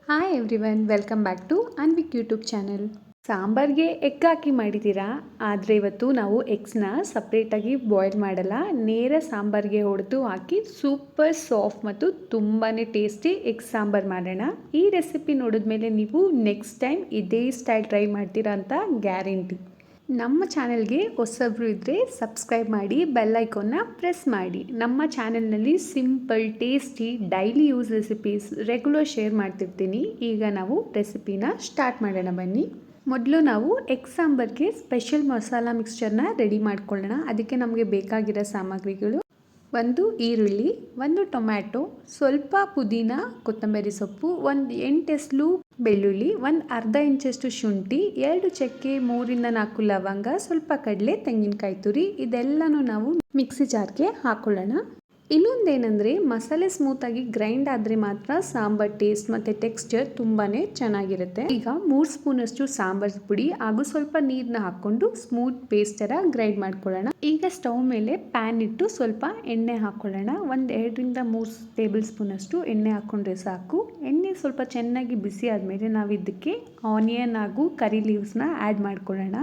Hi everyone, welcome back to Anvik YouTube channel. ಸಾಂಬಾರ್ಗೆ egg ಹಾಕಿ ಮಾಡಿದ್ದೀರಾ, ಆದರೆ ಇವತ್ತು ನಾವು ಎಗ್ಸ್ನ ಸಪ್ರೇಟಾಗಿ ಬಾಯ್ಲ್ ಮಾಡಲ್ಲ, ನೇರ ಸಾಂಬಾರ್ಗೆ ಹೊಡೆದು ಹಾಕಿ ಸೂಪರ್ ಸಾಫ್ಟ್ ಮತ್ತು ತುಂಬಾ ಟೇಸ್ಟಿ ಎಗ್ ಸಾಂಬಾರ್ ಮಾಡೋಣ. ಈ ರೆಸಿಪಿ ನೋಡಿದ್ಮೇಲೆ ನೀವು ನೆಕ್ಸ್ಟ್ ಟೈಮ್ ಇದೇ ಸ್ಟೈಲ್ ಟ್ರೈ ಮಾಡ್ತೀರಾ ಅಂತ ಗ್ಯಾರಂಟಿ. ನಮ್ಮ ಚಾನೆಲ್ಗೆ ಹೊಸಬ್ರು ಇದ್ದರೆ ಸಬ್ಸ್ಕ್ರೈಬ್ ಮಾಡಿ, ಬೆಲ್ ಐಕಾನ್ನ ಪ್ರೆಸ್ ಮಾಡಿ. ನಮ್ಮ ಚಾನೆಲ್ನಲ್ಲಿ simple, tasty, daily use recipes regular share ಮಾಡ್ತಿರ್ತೀನಿ. ಈಗ ನಾವು ರೆಸಿಪಿನ ಸ್ಟಾರ್ಟ್ ಮಾಡೋಣ ಬನ್ನಿ. ಮೊದಲು ನಾವು ಎಗ್ ಸಾಂಬಾರ್ಗೆ ಸ್ಪೆಷಲ್ ಮಸಾಲ ಮಿಕ್ಸ್ಚರ್ನ ರೆಡಿ ಮಾಡ್ಕೊಳ್ಳೋಣ. ಅದಕ್ಕೆ ನಮಗೆ ಬೇಕಾಗಿರೋ ಸಾಮಗ್ರಿಗಳು: ಒಂದು ಈರುಳ್ಳಿ, ಒಂದು ಟೊಮ್ಯಾಟೊ, ಸ್ವಲ್ಪ ಪುದೀನ, ಕೊತ್ತಂಬರಿ ಸೊಪ್ಪು, ಒಂದು 8 ಎಸ್ಲು ಬೆಳ್ಳುಳ್ಳಿ, ಒಂದು ಅರ್ಧ ಇಂಚಷ್ಟು ಶುಂಠಿ, 2 ಚಕ್ಕೆ, 3-4 ಲವಂಗ, ಸ್ವಲ್ಪ ಕಡಲೆ, ತೆಂಗಿನಕಾಯಿ ತುರಿ. ಇದೆಲ್ಲನೂ ನಾವು ಮಿಕ್ಸಿ ಜಾರ್ಗೆ ಹಾಕೊಳ್ಳೋಣ. ಇನ್ನೊಂದೇನೆಂದರೆ ಮಸಾಲೆ ಸ್ಮೂತಾಗಿ ಗ್ರೈಂಡ್ ಆದರೆ ಮಾತ್ರ ಸಾಂಬಾರ್ ಟೇಸ್ಟ್ ಮತ್ತು ಟೆಕ್ಸ್ಚರ್ ತುಂಬಾ ಚೆನ್ನಾಗಿರುತ್ತೆ. ಈಗ 3 ಸ್ಪೂನಷ್ಟು ಸಾಂಬಾರ್ ಪುಡಿ ಹಾಗೂ ಸ್ವಲ್ಪ ನೀರನ್ನ ಹಾಕ್ಕೊಂಡು ಸ್ಮೂತ್ ಪೇಸ್ಟ್ ಥರ ಗ್ರೈಂಡ್ ಮಾಡ್ಕೊಳ್ಳೋಣ. ಈಗ ಸ್ಟವ್ ಮೇಲೆ ಪ್ಯಾನ್ ಇಟ್ಟು ಸ್ವಲ್ಪ ಎಣ್ಣೆ ಹಾಕ್ಕೊಳ್ಳೋಣ. ಒಂದು 2-3 ಟೇಬಲ್ ಸ್ಪೂನಷ್ಟು ಎಣ್ಣೆ ಹಾಕ್ಕೊಂಡ್ರೆ ಸಾಕು. ಎಣ್ಣೆ ಸ್ವಲ್ಪ ಚೆನ್ನಾಗಿ ಬಿಸಿ ಆದಮೇಲೆ ನಾವು ಇದಕ್ಕೆ ಆನಿಯನ್ ಹಾಗೂ ಕರಿ ಲೀವ್ಸ್ನ ಆ್ಯಡ್ ಮಾಡ್ಕೊಳ್ಳೋಣ.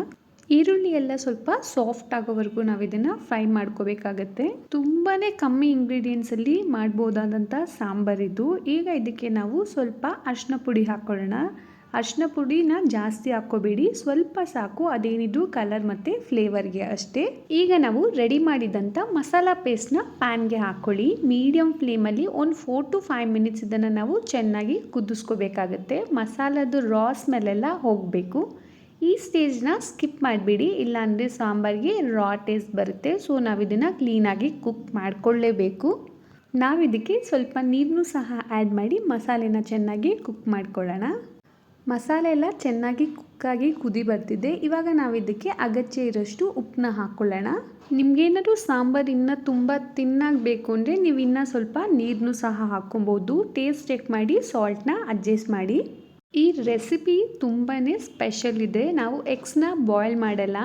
ಈರುಳ್ಳಿ ಎಲ್ಲ ಸ್ವಲ್ಪ ಸಾಫ್ಟ್ ಆಗೋವರೆಗೂ ನಾವು ಇದನ್ನು ಫ್ರೈ ಮಾಡ್ಕೋಬೇಕಾಗತ್ತೆ. ತುಂಬಾ ಕಮ್ಮಿ ಇಂಗ್ರೀಡಿಯೆಂಟ್ಸಲ್ಲಿ ಮಾಡ್ಬೋದಾದಂಥ ಸಾಂಬಾರಿದು. ಈಗ ಇದಕ್ಕೆ ನಾವು ಸ್ವಲ್ಪ ಅರಿಶಿನ ಪುಡಿ ಹಾಕ್ಕೊಳ್ಳೋಣ. ಅರಿಶಿನ ಪುಡಿನ ಜಾಸ್ತಿ ಹಾಕ್ಕೋಬೇಡಿ, ಸ್ವಲ್ಪ ಸಾಕು. ಅದೇನಿದ್ರು ಕಲರ್ ಮತ್ತು ಫ್ಲೇವರ್ಗೆ ಅಷ್ಟೇ. ಈಗ ನಾವು ರೆಡಿ ಮಾಡಿದಂಥ ಮಸಾಲ ಪೇಸ್ಟ್ನ ಪ್ಯಾನ್ಗೆ ಹಾಕ್ಕೊಳ್ಳಿ. ಮೀಡಿಯಮ್ ಫ್ಲೇಮಲ್ಲಿ ಒಂದು 4 to 5 ಮಿನಿಟ್ಸ್ ಇದನ್ನು ನಾವು ಚೆನ್ನಾಗಿ ಕುದಿಸ್ಕೋಬೇಕಾಗತ್ತೆ. ಮಸಾಲದು ರಾ ಸ್ಮೆಲ್ಲೆಲ್ಲ ಹೋಗಬೇಕು. ಈ ಸ್ಟೇಜ್ನ ಸ್ಕಿಪ್ ಮಾಡಿಬಿಡಿ, ಇಲ್ಲಾಂದರೆ ಸಾಂಬಾರಿಗೆ ರಾ ಟೇಸ್ಟ್ ಬರುತ್ತೆ. ಸೊ ನಾವು ಇದನ್ನು ಕ್ಲೀನಾಗಿ ಕುಕ್ ಮಾಡಿಕೊಳ್ಳೇಬೇಕು. ನಾವಿದಕ್ಕೆ ಸ್ವಲ್ಪ ನೀರನ್ನು ಸಹ ಆ್ಯಡ್ ಮಾಡಿ ಮಸಾಲೆನ ಚೆನ್ನಾಗಿ ಕುಕ್ ಮಾಡ್ಕೊಳ್ಳೋಣ. ಮಸಾಲೆ ಎಲ್ಲ ಚೆನ್ನಾಗಿ ಕುಕ್ಕಾಗಿ ಕುದಿ ಬರ್ತಿದೆ. ಇವಾಗ ನಾವು ಇದಕ್ಕೆ ಅಗತ್ಯ ಇರೋಷ್ಟು ಉಪ್ಪನ್ನ ಹಾಕ್ಕೊಳ್ಳೋಣ. ನಿಮ್ಗೇನಾದರೂ ಸಾಂಬಾರು ಇನ್ನೂ ತುಂಬ ತಿನ್ನಾಗಬೇಕು ಅಂದರೆ ನೀವು ಇನ್ನೂ ಸ್ವಲ್ಪ ನೀರನ್ನು ಸಹ ಹಾಕ್ಕೊಬೋದು. ಟೇಸ್ಟ್ ಚೆಕ್ ಮಾಡಿ ಸಾಲ್ಟ್ನ ಅಡ್ಜಸ್ಟ್ ಮಾಡಿ. ಈ ರೆಸಿಪಿ ತುಂಬಾ ಸ್ಪೆಷಲ್ ಇದೆ. ನಾವು ಎಗ್ಸ್ನ ಬಾಯ್ಲ್ ಮಾಡಲ್ಲ,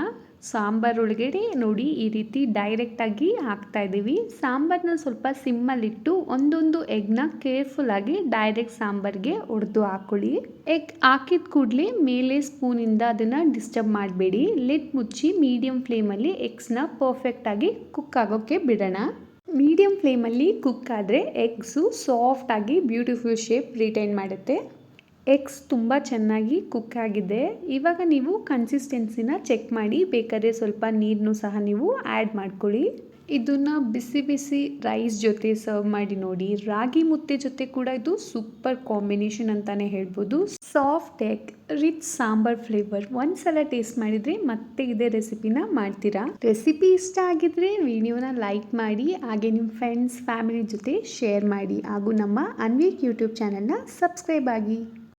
ಸಾಂಬಾರ್ ಒಳಗಡೆ ನೋಡಿ ಈ ರೀತಿ ಡೈರೆಕ್ಟಾಗಿ ಹಾಕ್ತಾ ಇದ್ದೀವಿ. ಸಾಂಬಾರನ್ನ ಸ್ವಲ್ಪ ಸಿಮ್ಮಲ್ಲಿಟ್ಟು ಒಂದೊಂದು ಎಗ್ನ ಕೇರ್ಫುಲ್ಲಾಗಿ ಡೈರೆಕ್ಟ್ ಸಾಂಬಾರ್ಗೆ ಹೊಡೆದು ಹಾಕ್ಕೊಳ್ಳಿ. ಎಗ್ ಹಾಕಿದ ಕೂಡಲೇ ಮೇಲೆ ಸ್ಪೂನಿಂದ ಅದನ್ನು ಡಿಸ್ಟರ್ಬ್ ಮಾಡಬೇಡಿ. ಲಿಡ್ ಮುಚ್ಚಿ ಮೀಡಿಯಮ್ ಫ್ಲೇಮಲ್ಲಿ ಎಗ್ಸ್ನ ಪರ್ಫೆಕ್ಟಾಗಿ ಕುಕ್ ಆಗೋಕ್ಕೆ ಬಿಡೋಣ. ಮೀಡಿಯಮ್ ಫ್ಲೇಮಲ್ಲಿ ಕುಕ್ ಆದರೆ ಎಗ್ಸು ಸಾಫ್ಟಾಗಿ ಬ್ಯೂಟಿಫುಲ್ ಶೇಪ್ ರಿಟೈನ್ ಮಾಡುತ್ತೆ. ಎಗ್ಸ್ ತುಂಬ ಚೆನ್ನಾಗಿ ಕುಕ್ ಆಗಿದೆ. ಇವಾಗ ನೀವು ಕನ್ಸಿಸ್ಟೆನ್ಸಿನ ಚೆಕ್ ಮಾಡಿ, ಬೇಕಾದರೆ ಸ್ವಲ್ಪ ನೀರನ್ನು ಸಹ ನೀವು ಆ್ಯಡ್ ಮಾಡ್ಕೊಳ್ಳಿ. ಇದನ್ನು ಬಿಸಿ ಬಿಸಿ ರೈಸ್ ಜೊತೆ ಸರ್ವ್ ಮಾಡಿ ನೋಡಿ. ರಾಗಿ ಮುದ್ದೆ ಜೊತೆ ಕೂಡ ಇದು ಸೂಪರ್ ಕಾಂಬಿನೇಷನ್ ಅಂತಲೇ ಹೇಳ್ಬೋದು. Soft egg, rich sambar flavour. ಒಂದ್ಸಲ ಟೇಸ್ಟ್ ಮಾಡಿದರೆ ಮತ್ತೆ ಇದೇ ರೆಸಿಪಿನ ಮಾಡ್ತೀರಾ. ರೆಸಿಪಿ ಇಷ್ಟ ಆಗಿದ್ರೆ ವಿಡಿಯೋನ ಲೈಕ್ ಮಾಡಿ, ಹಾಗೆ ನಿಮ್ಮ ಫ್ರೆಂಡ್ಸ್ ಫ್ಯಾಮಿಲಿ ಜೊತೆ ಶೇರ್ ಮಾಡಿ, ಹಾಗೂ ನಮ್ಮ ಅನ್ವಿಕ್ ಯೂಟ್ಯೂಬ್ ಚಾನಲ್ನ ಸಬ್ಸ್ಕ್ರೈಬ್ ಆಗಿ.